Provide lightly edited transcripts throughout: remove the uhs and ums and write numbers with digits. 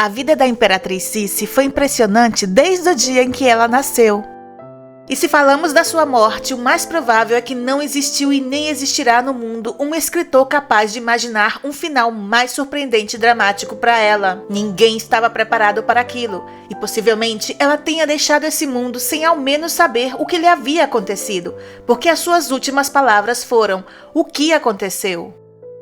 A vida da Imperatriz Sissi foi impressionante desde o dia em que ela nasceu. E se falamos da sua morte, o mais provável é que não existiu e nem existirá no mundo um escritor capaz de imaginar um final mais surpreendente e dramático para ela. Ninguém estava preparado para aquilo, e possivelmente ela tenha deixado esse mundo sem ao menos saber o que lhe havia acontecido, porque as suas últimas palavras foram: "O que aconteceu?"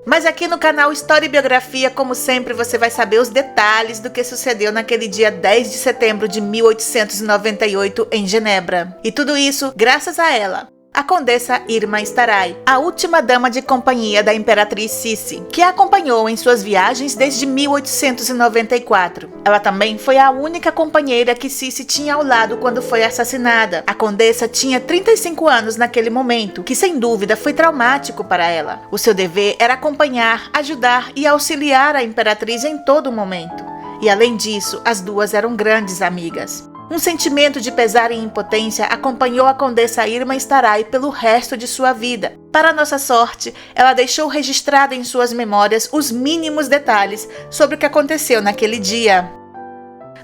Mas aqui no canal História e Biografia, como sempre, você vai saber os detalhes do que sucedeu naquele dia 10 de setembro de 1898 em Genebra. E tudo isso graças a ela, a Condessa Irma Staray, a última dama de companhia da Imperatriz Sissi, que a acompanhou em suas viagens desde 1894. Ela também foi a única companheira que Sissi tinha ao lado quando foi assassinada. A Condessa tinha 35 anos naquele momento, que sem dúvida foi traumático para ela. O seu dever era acompanhar, ajudar e auxiliar a Imperatriz em todo momento. E além disso, as duas eram grandes amigas. Um sentimento de pesar e impotência acompanhou a Condessa Irma Staray pelo resto de sua vida. Para nossa sorte, ela deixou registrado em suas memórias os mínimos detalhes sobre o que aconteceu naquele dia.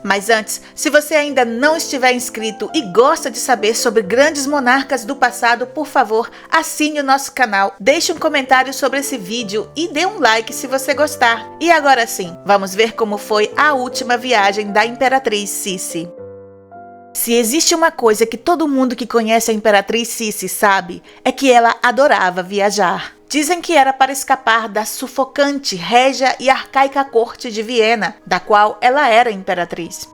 Mas antes, se você ainda não estiver inscrito e gosta de saber sobre grandes monarcas do passado, por favor, assine o nosso canal, deixe um comentário sobre esse vídeo e dê um like se você gostar. E agora sim, vamos ver como foi a última viagem da Imperatriz Sissi. Se existe uma coisa que todo mundo que conhece a Imperatriz Sissi sabe, é que ela adorava viajar. Dizem que era para escapar da sufocante, régia e arcaica corte de Viena, da qual ela era imperatriz.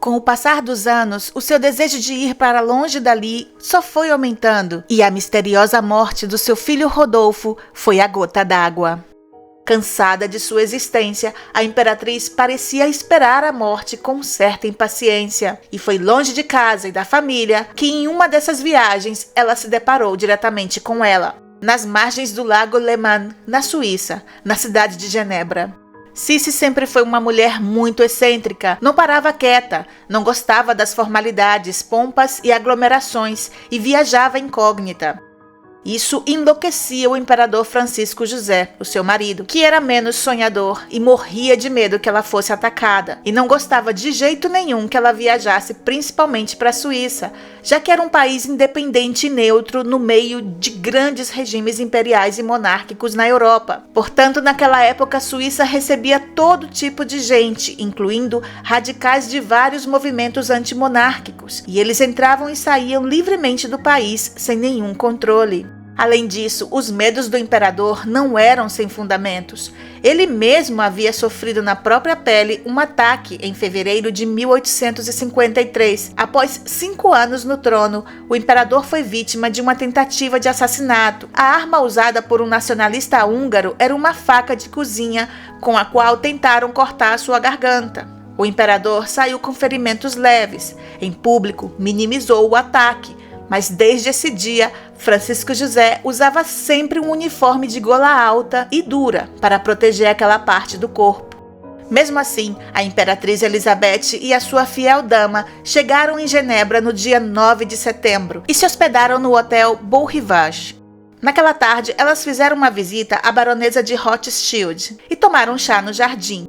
Com o passar dos anos, o seu desejo de ir para longe dali só foi aumentando, e a misteriosa morte do seu filho Rodolfo foi a gota d'água. Cansada de sua existência, a Imperatriz parecia esperar a morte com certa impaciência. E foi longe de casa e da família que em uma dessas viagens ela se deparou diretamente com ela, nas margens do lago Leman, na Suíça, na cidade de Genebra. Sissi sempre foi uma mulher muito excêntrica, não parava quieta, não gostava das formalidades, pompas e aglomerações e viajava incógnita. Isso enlouquecia o imperador Francisco José, o seu marido, que era menos sonhador e morria de medo que ela fosse atacada, e não gostava de jeito nenhum que ela viajasse principalmente para a Suíça, já que era um país independente e neutro no meio de grandes regimes imperiais e monárquicos na Europa. Portanto, naquela época a Suíça recebia todo tipo de gente, incluindo radicais de vários movimentos antimonárquicos, e eles entravam e saíam livremente do país sem nenhum controle. Além disso, os medos do imperador não eram sem fundamentos. Ele mesmo havia sofrido na própria pele um ataque em fevereiro de 1853. Após 5 anos no trono, o imperador foi vítima de uma tentativa de assassinato. A arma usada por um nacionalista húngaro era uma faca de cozinha com a qual tentaram cortar sua garganta. O imperador saiu com ferimentos leves. Em público, minimizou o ataque. Mas desde esse dia, Francisco José usava sempre um uniforme de gola alta e dura para proteger aquela parte do corpo. Mesmo assim, a Imperatriz Elizabeth e a sua fiel dama chegaram em Genebra no dia 9 de setembro e se hospedaram no hotel Beau Rivage. Naquela tarde, elas fizeram uma visita à baronesa de Rothschild e tomaram chá no jardim.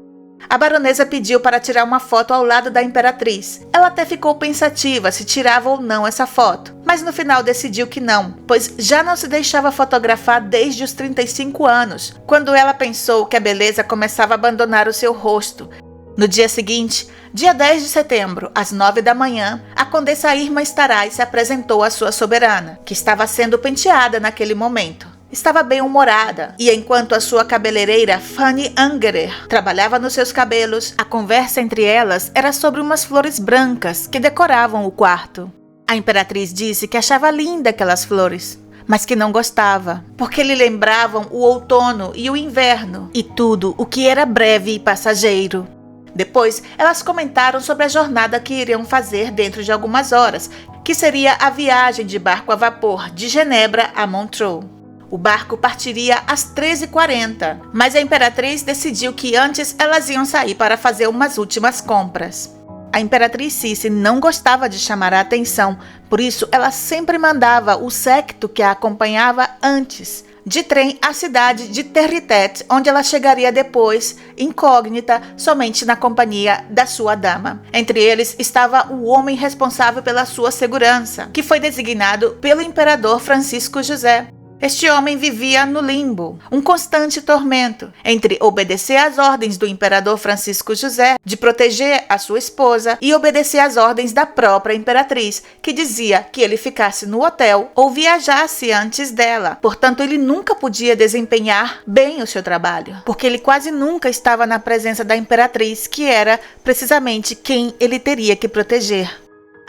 A baronesa pediu para tirar uma foto ao lado da imperatriz. Ela até ficou pensativa se tirava ou não essa foto, mas no final decidiu que não, pois já não se deixava fotografar desde os 35 anos, quando ela pensou que a beleza começava a abandonar o seu rosto. No dia seguinte, dia 10 de setembro, às 9 da manhã, a Condessa Irma Staray se apresentou à sua soberana, que estava sendo penteada naquele momento. Estava bem-humorada, e enquanto a sua cabeleireira Fanny Angerer trabalhava nos seus cabelos, a conversa entre elas era sobre umas flores brancas que decoravam o quarto. A imperatriz disse que achava linda aquelas flores, mas que não gostava, porque lhe lembravam o outono e o inverno, e tudo o que era breve e passageiro. Depois, elas comentaram sobre a jornada que iriam fazer dentro de algumas horas, que seria a viagem de barco a vapor de Genebra a Montreux. O barco partiria às 13h40, mas a imperatriz decidiu que antes elas iam sair para fazer umas últimas compras. A Imperatriz Sissi não gostava de chamar a atenção, por isso ela sempre mandava o séquito que a acompanhava antes, de trem à cidade de Territet, onde ela chegaria depois, incógnita, somente na companhia da sua dama. Entre eles estava o homem responsável pela sua segurança, que foi designado pelo imperador Francisco José. Este homem vivia no limbo, um constante tormento entre obedecer às ordens do imperador Francisco José de proteger a sua esposa e obedecer às ordens da própria imperatriz, que dizia que ele ficasse no hotel ou viajasse antes dela. Portanto, ele nunca podia desempenhar bem o seu trabalho, porque ele quase nunca estava na presença da imperatriz, que era precisamente quem ele teria que proteger.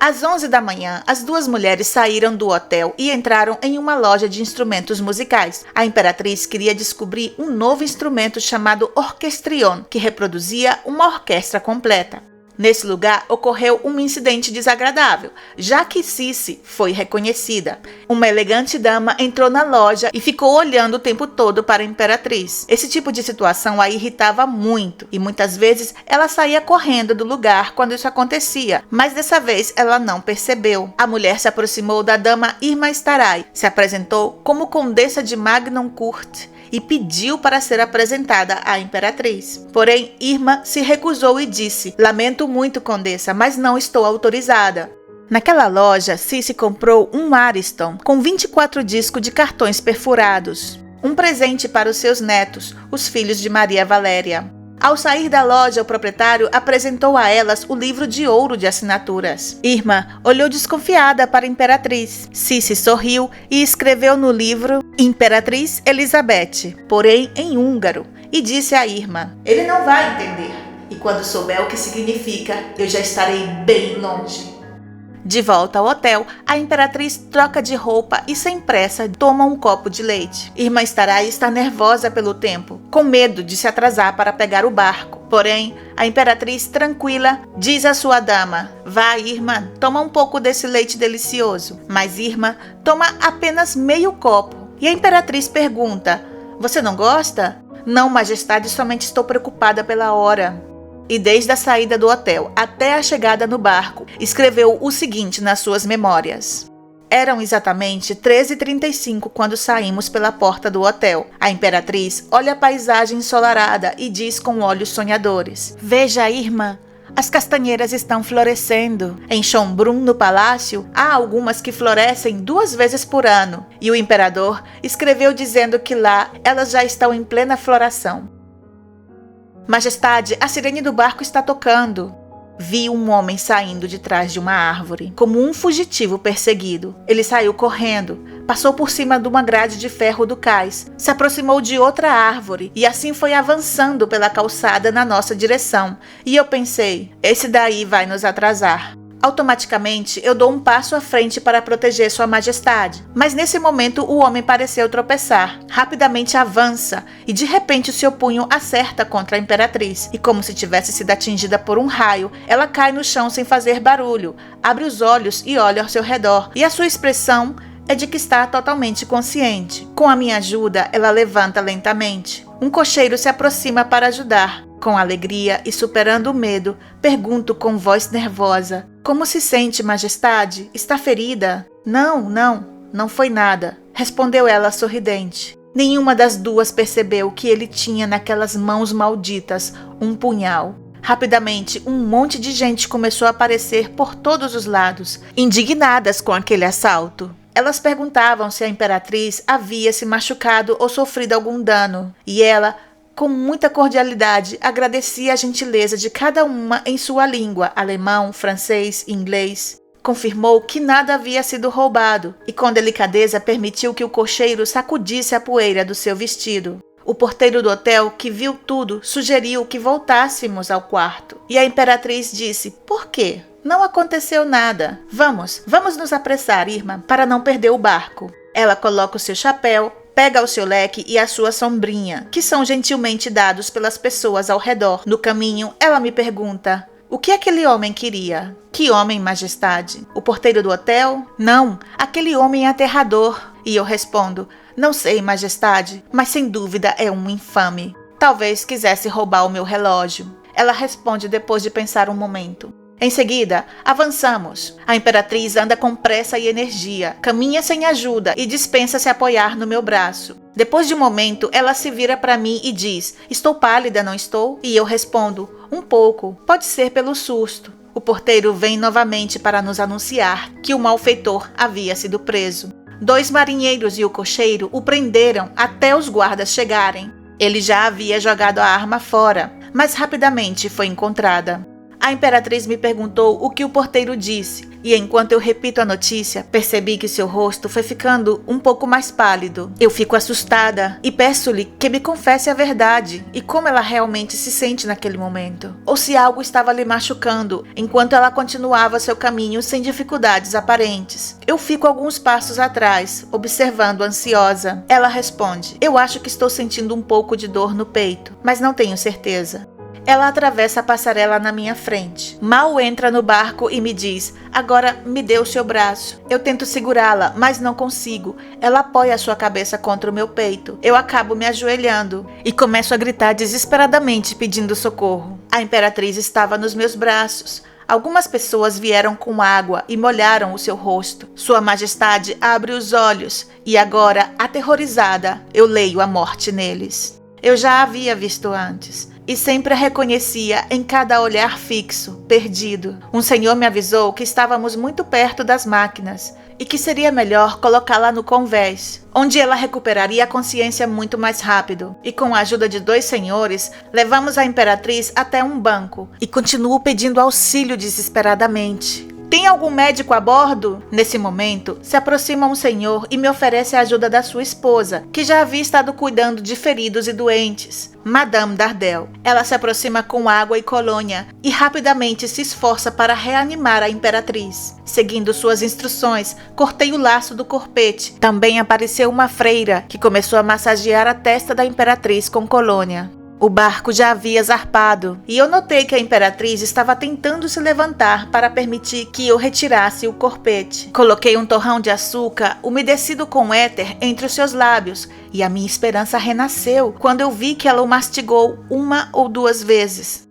Às 11 da manhã, as duas mulheres saíram do hotel e entraram em uma loja de instrumentos musicais. A imperatriz queria descobrir um novo instrumento chamado orquestrion, que reproduzia uma orquestra completa. Nesse lugar ocorreu um incidente desagradável, já que Cici foi reconhecida. Uma elegante dama entrou na loja e ficou olhando o tempo todo para a imperatriz. Esse tipo de situação a irritava muito e muitas vezes ela saía correndo do lugar quando isso acontecia, mas dessa vez ela não percebeu. A mulher se aproximou da dama Irma Staray, se apresentou como condessa de Magnoncourt e pediu para ser apresentada à imperatriz. Porém, Irma se recusou e disse: "Lamento muito, condessa, mas não estou autorizada." Naquela loja, Cici comprou um Ariston com 24 discos de cartões perfurados, um presente para os seus netos, os filhos de Maria Valéria. Ao sair da loja, o proprietário apresentou a elas o livro de ouro de assinaturas. Irma olhou desconfiada para a imperatriz. Cici sorriu e escreveu no livro Imperatriz Elizabeth, porém em húngaro, e disse a Irma: "Ele não vai entender, e quando souber o que significa, eu já estarei bem longe." De volta ao hotel, a imperatriz troca de roupa e sem pressa toma um copo de leite. Irma Staray está nervosa pelo tempo, com medo de se atrasar para pegar o barco. Porém, a imperatriz, tranquila, diz à sua dama: "Vá, Irma, toma um pouco desse leite delicioso." Mas Irma toma apenas meio copo. E a imperatriz pergunta: "Você não gosta?" "Não, majestade, somente estou preocupada pela hora." E desde a saída do hotel até a chegada no barco, escreveu o seguinte nas suas memórias: "Eram exatamente 13h35 quando saímos pela porta do hotel. A imperatriz olha a paisagem ensolarada e diz com olhos sonhadores: Veja, Irma, as castanheiras estão florescendo. Em Schönbrunn, no palácio, há algumas que florescem 2 vezes por ano. E o imperador escreveu dizendo que lá elas já estão em plena floração. Majestade, a sirene do barco está tocando." Vi um homem saindo de trás de uma árvore, como um fugitivo perseguido. Ele saiu correndo, passou por cima de uma grade de ferro do cais, se aproximou de outra árvore e assim foi avançando pela calçada na nossa direção. E eu pensei: esse daí vai nos atrasar. Automaticamente, eu dou um passo à frente para proteger Sua Majestade. Mas nesse momento, o homem pareceu tropeçar. Rapidamente avança e de repente o seu punho acerta contra a imperatriz. E como se tivesse sido atingida por um raio, ela cai no chão sem fazer barulho, abre os olhos e olha ao seu redor. E a sua expressão é de que está totalmente consciente. Com a minha ajuda, ela levanta lentamente. Um cocheiro se aproxima para ajudar. Com alegria e superando o medo, pergunto com voz nervosa: "Como se sente, Majestade? Está ferida?" Não foi nada", respondeu ela sorridente. Nenhuma das duas percebeu que ele tinha naquelas mãos malditas um punhal. Rapidamente, um monte de gente começou a aparecer por todos os lados, indignadas com aquele assalto. Elas perguntavam se a imperatriz havia se machucado ou sofrido algum dano, e ela, com muita cordialidade, agradecia a gentileza de cada uma em sua língua, alemão, francês, inglês. Confirmou que nada havia sido roubado e com delicadeza permitiu que o cocheiro sacudisse a poeira do seu vestido. O porteiro do hotel, que viu tudo, sugeriu que voltássemos ao quarto. E a imperatriz disse: "Por quê? Não aconteceu nada. Vamos nos apressar, Irma, para não perder o barco." Ela coloca o seu chapéu, pega o seu leque e a sua sombrinha, que são gentilmente dados pelas pessoas ao redor. No caminho, ela me pergunta: "O que aquele homem queria?" "Que homem, Majestade? O porteiro do hotel?" "Não, aquele homem aterrador." E eu respondo: "Não sei, Majestade, mas sem dúvida é um infame. Talvez quisesse roubar o meu relógio." Ela responde depois de pensar um momento: Em seguida, avançamos. A imperatriz anda com pressa e energia, caminha sem ajuda e dispensa se apoiar no meu braço. Depois de um momento, ela se vira para mim e diz: "Estou pálida, não estou?" E eu respondo: "Um pouco, pode ser pelo susto." O porteiro vem novamente para nos anunciar que o malfeitor havia sido preso. 2 marinheiros e o cocheiro o prenderam até os guardas chegarem. Ele já havia jogado a arma fora, mas rapidamente foi encontrada. A imperatriz me perguntou o que o porteiro disse, e enquanto eu repito a notícia, percebi que seu rosto foi ficando um pouco mais pálido. Eu fico assustada e peço-lhe que me confesse a verdade e como ela realmente se sente naquele momento. Ou se algo estava lhe machucando, enquanto ela continuava seu caminho sem dificuldades aparentes. Eu fico alguns passos atrás, observando ansiosa. Ela responde: "Eu acho que estou sentindo um pouco de dor no peito, mas não tenho certeza." Ela atravessa a passarela na minha frente. Mal entra no barco e me diz: "Agora me dê o seu braço." Eu tento segurá-la, mas não consigo. Ela apoia sua cabeça contra o meu peito. Eu acabo me ajoelhando e começo a gritar desesperadamente pedindo socorro. A imperatriz estava nos meus braços. Algumas pessoas vieram com água e molharam o seu rosto. Sua Majestade abre os olhos e agora, aterrorizada, eu leio a morte neles. Eu já a havia visto antes e sempre a reconhecia em cada olhar fixo, perdido. Um senhor me avisou que estávamos muito perto das máquinas e que seria melhor colocá-la no convés, onde ela recuperaria a consciência muito mais rápido. E com a ajuda de 2 senhores, levamos a imperatriz até um banco e continuo pedindo auxílio desesperadamente. "Tem algum médico a bordo?" Nesse momento, se aproxima um senhor e me oferece a ajuda da sua esposa, que já havia estado cuidando de feridos e doentes, Madame Dardel. Ela se aproxima com água e colônia e rapidamente se esforça para reanimar a imperatriz. Seguindo suas instruções, cortei o laço do corpete. Também apareceu uma freira, que começou a massagear a testa da imperatriz com colônia. O barco já havia zarpado e eu notei que a imperatriz estava tentando se levantar para permitir que eu retirasse o corpete. Coloquei um torrão de açúcar umedecido com éter entre os seus lábios e a minha esperança renasceu quando eu vi que ela o mastigou 1 ou 2 vezes.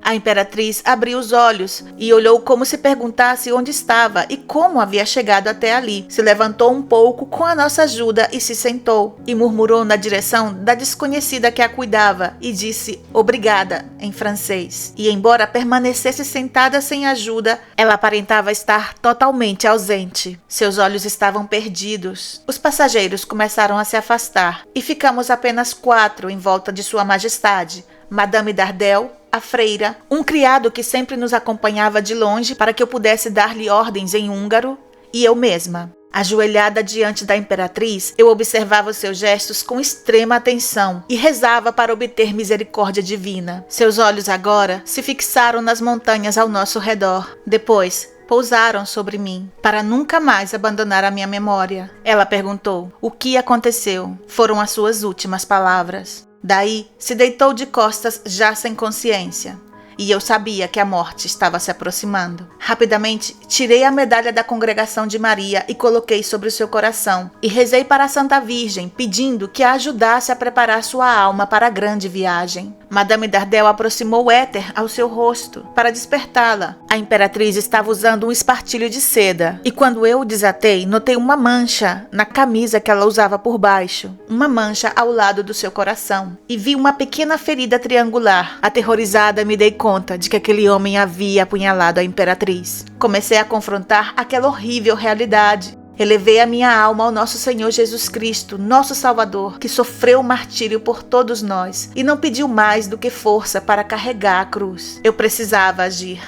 A imperatriz abriu os olhos e olhou como se perguntasse onde estava e como havia chegado até ali. Se levantou um pouco com a nossa ajuda e se sentou. E murmurou na direção da desconhecida que a cuidava e disse obrigada em francês. E embora permanecesse sentada sem ajuda, ela aparentava estar totalmente ausente. Seus olhos estavam perdidos. Os passageiros começaram a se afastar e ficamos apenas 4 em volta de Sua Majestade, Madame Dardel, a freira, um criado que sempre nos acompanhava de longe para que eu pudesse dar-lhe ordens em húngaro, e eu mesma. Ajoelhada diante da imperatriz, eu observava os seus gestos com extrema atenção e rezava para obter misericórdia divina. Seus olhos agora se fixaram nas montanhas ao nosso redor. Depois, pousaram sobre mim, para nunca mais abandonar a minha memória. Ela perguntou: "O que aconteceu?" Foram as suas últimas palavras. Daí, se deitou de costas já sem consciência. E eu sabia que a morte estava se aproximando. Rapidamente, tirei a medalha da Congregação de Maria e coloquei sobre o seu coração. E rezei para a Santa Virgem, pedindo que a ajudasse a preparar sua alma para a grande viagem. Madame Dardel aproximou o éter ao seu rosto para despertá-la. A imperatriz estava usando um espartilho de seda. E quando eu o desatei, notei uma mancha na camisa que ela usava por baixo. Uma mancha ao lado do seu coração. E vi uma pequena ferida triangular. Aterrorizada, me dei conta de que aquele homem havia apunhalado a imperatriz. Comecei a confrontar aquela horrível realidade. Elevei a minha alma ao nosso Senhor Jesus Cristo, nosso Salvador, que sofreu o martírio por todos nós e não pediu mais do que força para carregar a cruz. Eu precisava agir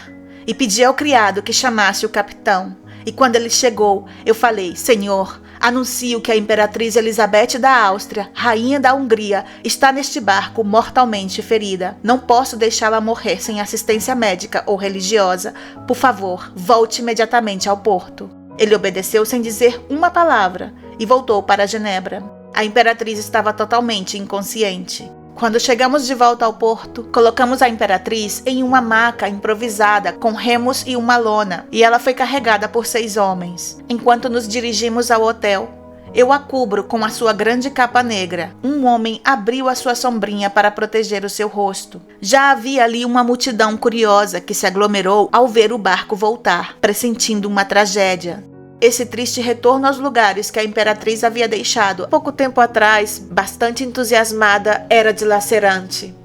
e pedi ao criado que chamasse o capitão. E quando ele chegou, eu falei: "Senhor, anuncio que a imperatriz Elizabeth da Áustria, rainha da Hungria, está neste barco mortalmente ferida. Não posso deixá-la morrer sem assistência médica ou religiosa. Por favor, volte imediatamente ao porto." Ele obedeceu sem dizer uma palavra e voltou para Genebra. A imperatriz estava totalmente inconsciente. Quando chegamos de volta ao porto, colocamos a imperatriz em uma maca improvisada com remos e uma lona, e ela foi carregada por 6 homens. Enquanto nos dirigimos ao hotel, Eu a cubro com a sua grande capa negra. Um homem abriu a sua sombrinha para proteger o seu rosto. Já havia ali uma multidão curiosa que se aglomerou ao ver o barco voltar, pressentindo uma tragédia. Esse triste retorno aos lugares que a imperatriz havia deixado pouco tempo atrás, bastante entusiasmada, era dilacerante.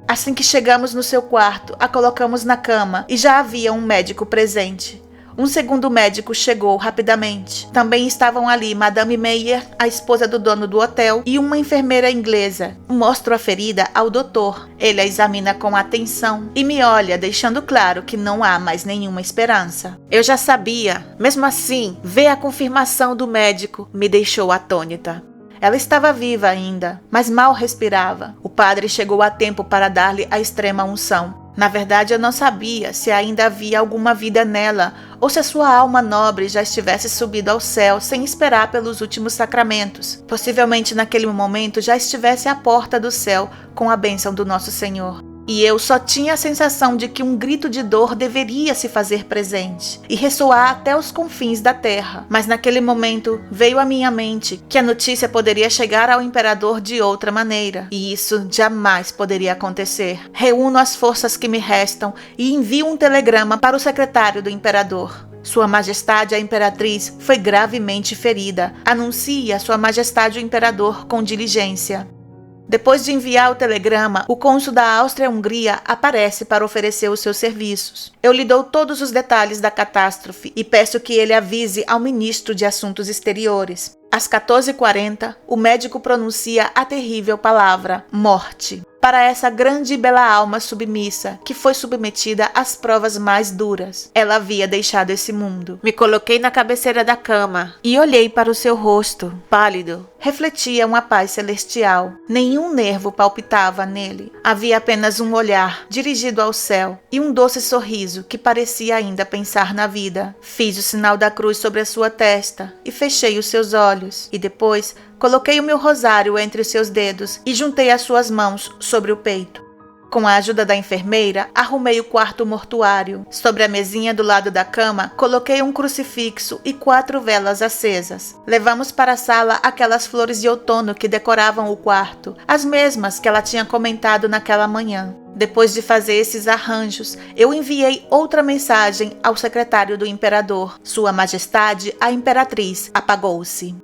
Assim que chegamos no seu quarto, a colocamos na cama e já havia um médico presente. Um segundo médico chegou rapidamente. Também estavam ali Madame Meyer, a esposa do dono do hotel, e uma enfermeira inglesa. Mostro a ferida ao doutor. Ele a examina com atenção e me olha, deixando claro que não há mais nenhuma esperança. Eu já sabia. Mesmo assim, ver a confirmação do médico me deixou atônita. Ela estava viva ainda, mas mal respirava. O padre chegou a tempo para dar-lhe a extrema unção. Na verdade, eu não sabia se ainda havia alguma vida nela ou se a sua alma nobre já estivesse subido ao céu sem esperar pelos últimos sacramentos. Possivelmente naquele momento já estivesse à porta do céu com a bênção do nosso Senhor. E eu só tinha a sensação de que um grito de dor deveria se fazer presente e ressoar até os confins da terra. Mas naquele momento veio à minha mente que a notícia poderia chegar ao imperador de outra maneira. E isso jamais poderia acontecer. Reúno as forças que me restam e envio um telegrama para o secretário do imperador. Sua Majestade a Imperatriz foi gravemente ferida. Anuncie a Sua Majestade o Imperador com diligência. Depois de enviar o telegrama, o cônsul da Áustria-Hungria aparece para oferecer os seus serviços. Eu lhe dou todos os detalhes da catástrofe e peço que ele avise ao ministro de Assuntos Exteriores. Às 14h40, o médico pronuncia a terrível palavra, morte, para essa grande e bela alma submissa, que foi submetida às provas mais duras. Ela havia deixado esse mundo. Me coloquei na cabeceira da cama e olhei para o seu rosto, pálido. Refletia uma paz celestial. Nenhum nervo palpitava nele. Havia apenas um olhar dirigido ao céu e um doce sorriso que parecia ainda pensar na vida. Fiz o sinal da cruz sobre a sua testa e fechei os seus olhos. E depois coloquei o meu rosário entre os seus dedos e juntei as suas mãos sobre o peito. Com a ajuda da enfermeira, arrumei o quarto mortuário. Sobre a mesinha do lado da cama, coloquei um crucifixo e 4 velas acesas. Levamos para a sala aquelas flores de outono que decoravam o quarto, as mesmas que ela tinha comentado naquela manhã. Depois de fazer esses arranjos, eu enviei outra mensagem ao secretário do imperador. Sua Majestade, a Imperatriz, apagou-se.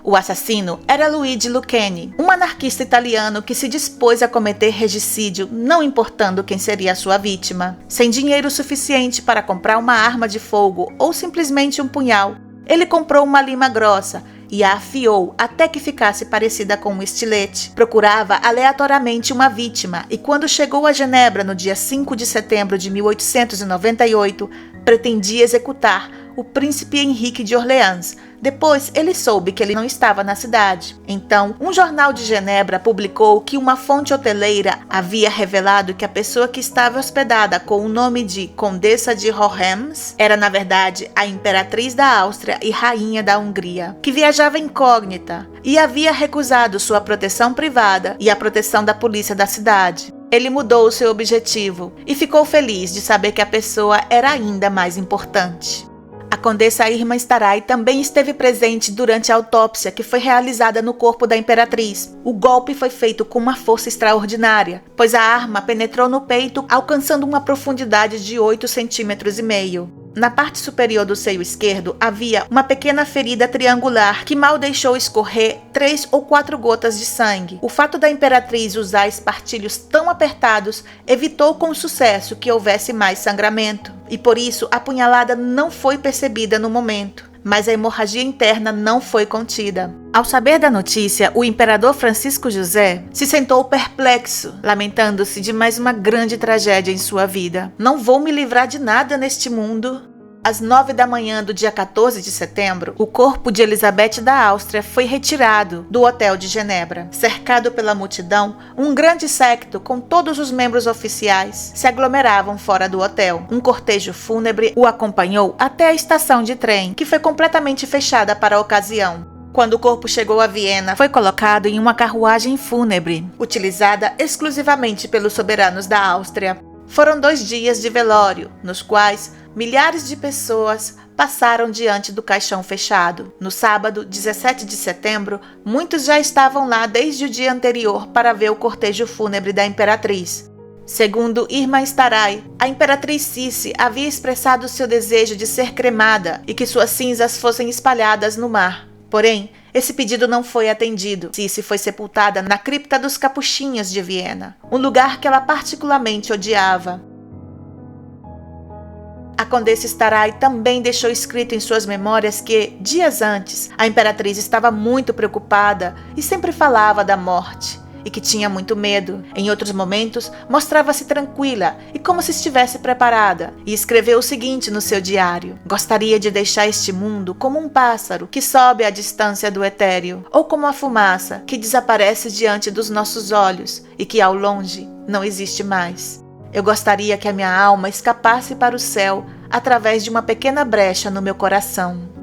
O assassino era Luigi Lucchesi, um anarquista italiano que se dispôs a cometer regicídio, não importando quem seria a sua vítima. Sem dinheiro suficiente para comprar uma arma de fogo ou simplesmente um punhal, ele comprou uma lima grossa e a afiou até que ficasse parecida com um estilete. Procurava aleatoriamente uma vítima e quando chegou a Genebra no dia 5 de setembro de 1898, pretendia executar o príncipe Henrique de Orleans. Depois, ele soube que ele não estava na cidade. Então, um jornal de Genebra publicou que uma fonte hoteleira havia revelado que a pessoa que estava hospedada com o nome de Condessa de Hohenems era, na verdade, a imperatriz da Áustria e rainha da Hungria, que viajava incógnita e havia recusado sua proteção privada e a proteção da polícia da cidade. Ele mudou o seu objetivo e ficou feliz de saber que a pessoa era ainda mais importante. A condessa Irma Staray também esteve presente durante a autópsia que foi realizada no corpo da imperatriz. O golpe foi feito com uma força extraordinária, pois a arma penetrou no peito, alcançando uma profundidade de 8,5 centímetros. Na parte superior do seio esquerdo havia uma pequena ferida triangular que mal deixou escorrer 3 ou 4 gotas de sangue. O fato da imperatriz usar espartilhos tão apertados evitou com sucesso que houvesse mais sangramento. E por isso a punhalada não foi percebida no momento, mas a hemorragia interna não foi contida. Ao saber da notícia, o imperador Francisco José se sentou perplexo, lamentando-se de mais uma grande tragédia em sua vida. Não vou me livrar de nada neste mundo. Às 9 da manhã do dia 14 de setembro, o corpo de Elizabeth da Áustria foi retirado do hotel de Genebra. Cercado pela multidão, um grande séquito com todos os membros oficiais se aglomeravam fora do hotel. Um cortejo fúnebre o acompanhou até a estação de trem, que foi completamente fechada para a ocasião. Quando o corpo chegou a Viena, foi colocado em uma carruagem fúnebre, utilizada exclusivamente pelos soberanos da Áustria. Foram 2 dias de velório, nos quais milhares de pessoas passaram diante do caixão fechado. No sábado, 17 de setembro, muitos já estavam lá desde o dia anterior para ver o cortejo fúnebre da imperatriz. Segundo Irmã Starai, a imperatriz Sissi havia expressado seu desejo de ser cremada e que suas cinzas fossem espalhadas no mar. Porém, esse pedido não foi atendido. Sissi foi sepultada na cripta dos Capuchinhos de Viena, um lugar que ela particularmente odiava. A Condessa Starai também deixou escrito em suas memórias que, dias antes, a imperatriz estava muito preocupada e sempre falava da morte, e que tinha muito medo. Em outros momentos, mostrava-se tranquila e como se estivesse preparada, e escreveu o seguinte no seu diário: gostaria de deixar este mundo como um pássaro que sobe à distância do etéreo, ou como a fumaça que desaparece diante dos nossos olhos e que ao longe não existe mais. Eu gostaria que a minha alma escapasse para o céu através de uma pequena brecha no meu coração.